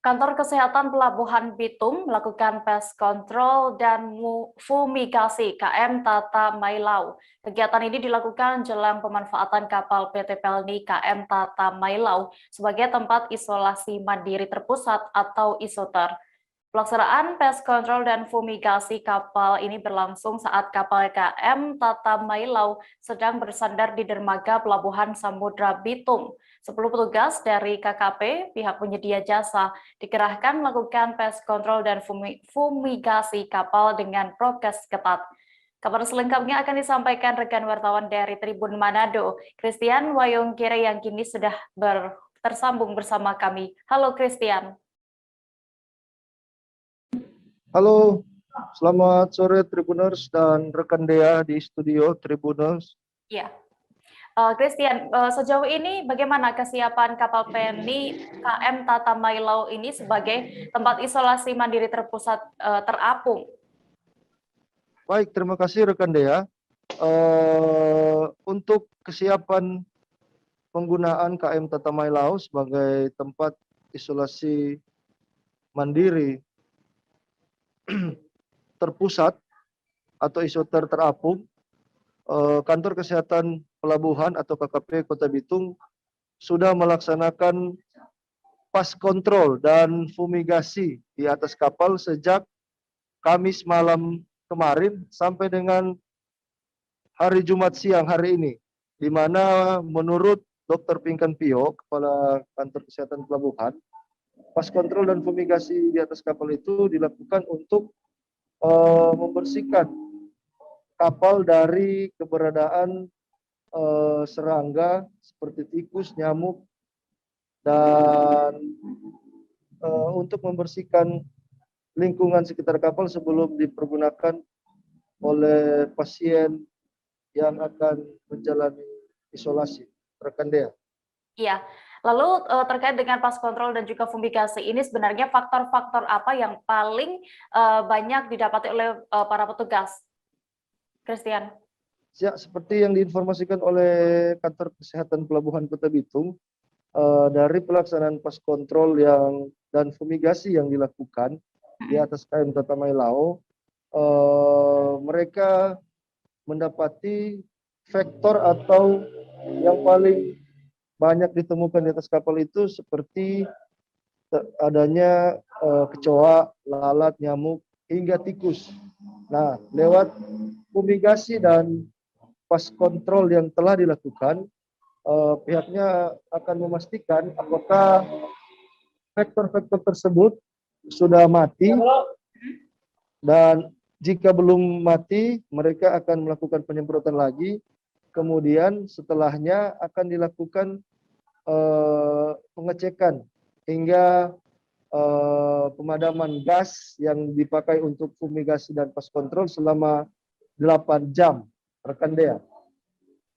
Kantor Kesehatan Pelabuhan Bitung melakukan pest control dan fumigasi KM Tata Mailau. Kegiatan ini dilakukan jelang pemanfaatan kapal PT Pelni KM Tata Mailau sebagai tempat isolasi mandiri terpusat atau isoter. Pelaksanaan pest control dan fumigasi kapal ini berlangsung saat kapal KM Tata Mailau sedang bersandar di dermaga Pelabuhan Samudra Bitung. 10 petugas dari KKP, pihak penyedia jasa, dikerahkan melakukan pest control dan fumigasi kapal dengan prokes ketat. Kabar selengkapnya akan disampaikan rekan wartawan dari Tribun Manado, Christian Wayongkire yang kini sudah tersambung bersama kami. Halo Christian. Halo, selamat sore Tribuners dan rekan Dea di studio Tribuners. Ya, Christian, sejauh ini bagaimana kesiapan kapal PNI KM Tata Mailau ini sebagai tempat isolasi mandiri terpusat terapung? Baik, terima kasih rekan Dea. Untuk kesiapan penggunaan KM Tata Mailau sebagai tempat isolasi mandiri terpusat atau isoter terapung, Kantor Kesehatan Pelabuhan atau KKP Kota Bitung sudah melaksanakan pas kontrol dan fumigasi di atas kapal sejak Kamis malam kemarin sampai dengan hari Jumat siang hari ini, di mana menurut Dr. Pinkan Pio, Kepala Kantor Kesehatan Pelabuhan, pas kontrol dan fumigasi di atas kapal itu dilakukan untuk membersihkan kapal dari keberadaan serangga seperti tikus, nyamuk, dan untuk membersihkan lingkungan sekitar kapal sebelum dipergunakan oleh pasien yang akan menjalani isolasi. Rekan Dea. Iya, lalu terkait dengan pas kontrol dan juga fumigasi ini sebenarnya faktor-faktor apa yang paling banyak didapati oleh para petugas? Christian. Ya, seperti yang diinformasikan oleh Kantor Kesehatan Pelabuhan Kota Bitung, dari pelaksanaan pas kontrol dan fumigasi yang dilakukan di atas KM Tata Mailau, mereka mendapati faktor atau yang paling banyak ditemukan di atas kapal itu seperti adanya kecoa, lalat, nyamuk, hingga tikus. Nah, lewat fumigasi dan pas kontrol yang telah dilakukan, pihaknya akan memastikan apakah faktor-faktor tersebut sudah mati, dan jika belum mati, mereka akan melakukan penyemprotan lagi. Kemudian setelahnya akan dilakukan pengecekan hingga pemadaman gas yang dipakai untuk fumigasi dan pas kontrol selama 8 jam. Rekan Dea.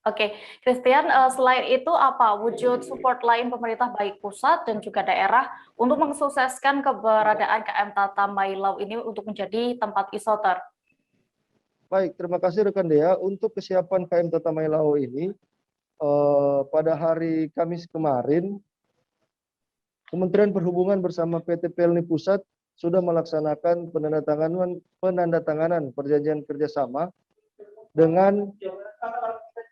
Oke, Christian, selain itu apa wujud support lain pemerintah baik pusat dan juga daerah untuk mensukseskan keberadaan KM Tata Mailau ini untuk menjadi tempat isoter? Baik, terima kasih rekan Dea. Untuk kesiapan KM Tata Mailau ini, pada hari Kamis kemarin, Kementerian Perhubungan bersama PT Pelni Pusat sudah melaksanakan penandatanganan perjanjian kerjasama dengan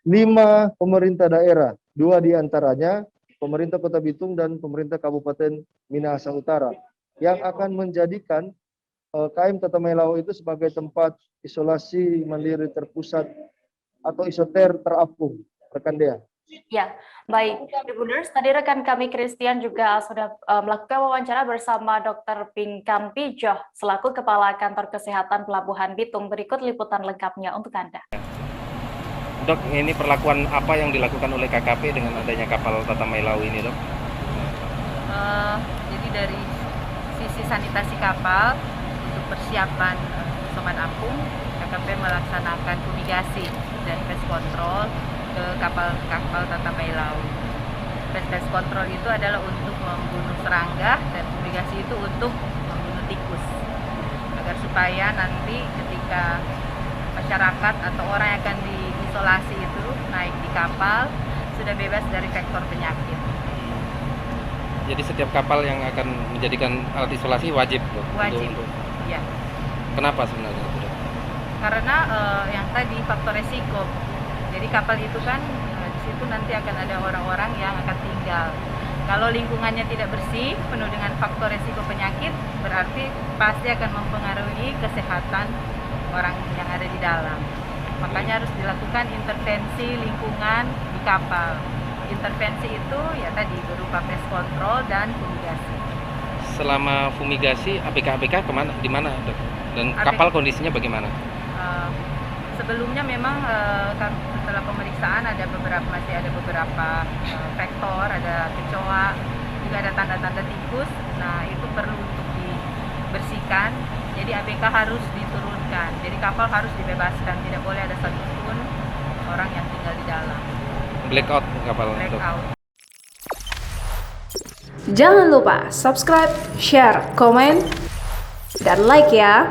5 pemerintah daerah, 2 diantaranya pemerintah Kota Bitung dan pemerintah Kabupaten Minahasa Utara, yang akan menjadikan KM Tata Mailau itu sebagai tempat isolasi mandiri terpusat atau isoter terapung. Rekan Dea. Ya, baik. Tribuners, tadi rekan kami Christian juga sudah melakukan wawancara bersama Dr. Pinkan Pijoh selaku Kepala Kantor Kesehatan Pelabuhan Bitung. Berikut liputan lengkapnya untuk Anda. Dok, ini perlakuan apa yang dilakukan oleh KKP dengan adanya kapal Tata Mailau ini, Dok? Jadi dari sisi sanitasi kapal untuk persiapan somat apung, KKP melaksanakan fumigasi dan pest control ke kapal Tata Mailau. Pest control itu adalah untuk membunuh serangga dan fumigasi itu untuk membunuh tikus, agar supaya nanti ketika masyarakat atau orang yang akan diisolasi itu naik di kapal sudah bebas dari faktor penyakit. Jadi setiap kapal yang akan menjadikan alat isolasi wajib, Dok? Wajib. Ya. Kenapa sebenarnya, Dok? Karena yang tadi faktor resiko. Jadi kapal itu kan di situ nanti akan ada orang-orang yang akan tinggal. Kalau lingkungannya tidak bersih, penuh dengan faktor resiko penyakit, berarti pasti akan mempengaruhi kesehatan orang yang ada di dalam. Makanya harus dilakukan intervensi lingkungan di kapal. Intervensi itu ya tadi berupa pest control dan fumigasi. Selama fumigasi, ABK kemana, di mana, Dok? Dan ABK kapal kondisinya bagaimana? Sebelumnya memang setelah pemeriksaan masih ada beberapa faktor, ada kecoa, juga ada tanda-tanda tikus. Nah itu perlu untuk dibersihkan. Jadi ABK harus diturunkan. Jadi kapal harus dibebaskan, tidak boleh ada satupun orang yang tinggal di dalam. Blackout kapal, Dok? Blackout. Jangan lupa subscribe, share, komen, dan like ya.